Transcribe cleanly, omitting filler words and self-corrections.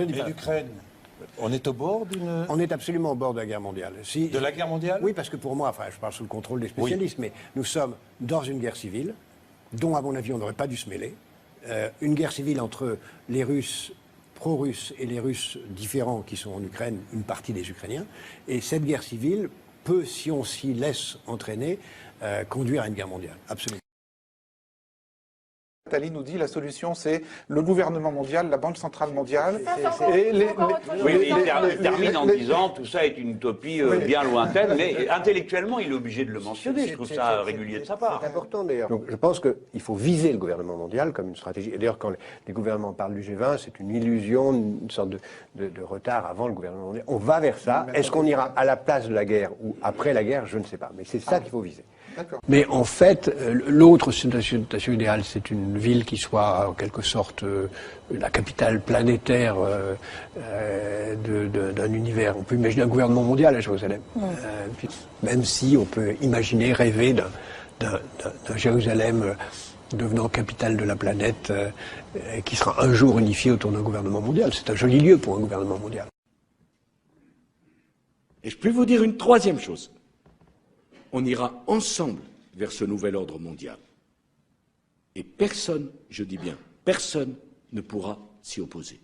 Mais l'Ukraine, on est au bord d'une... On est absolument au bord de la guerre mondiale. De la guerre mondiale? Oui, parce que pour moi, enfin, je parle sous le contrôle des spécialistes, mais nous sommes dans une guerre civile, dont, à mon avis, on n'aurait pas dû se mêler. Une guerre civile entre les Russes pro-russes et les Russes différents qui sont en Ukraine, une partie des Ukrainiens. Et cette guerre civile peut, si on s'y laisse entraîner, conduire à une guerre mondiale. Absolument. Attali nous dit la solution c'est le gouvernement mondial, la Banque centrale mondiale. Oui, il termine en disant tout ça est une utopie bien lointaine, mais intellectuellement il est obligé de le mentionner. Je trouve ça régulier de sa part. C'est important d'ailleurs. Donc je pense qu'il faut viser le gouvernement mondial comme une stratégie. Et d'ailleurs quand les gouvernements parlent du G20, c'est une illusion, une sorte de retard avant le gouvernement mondial. On va vers ça. Est-ce qu'on ira à la place de la guerre ou après la guerre? Je ne sais pas. Mais c'est ça qu'il faut viser. Mais en fait, l'autre situation idéale, c'est une ville qui soit en quelque sorte la capitale planétaire d'un univers. On peut imaginer un gouvernement mondial à Jérusalem, même si on peut imaginer, rêver d'un Jérusalem devenant capitale de la planète, qui sera un jour unifié autour d'un gouvernement mondial. C'est un joli lieu pour un gouvernement mondial. Et je peux vous dire une troisième chose. On ira ensemble vers ce nouvel ordre mondial. Et personne, je dis bien, personne ne pourra s'y opposer.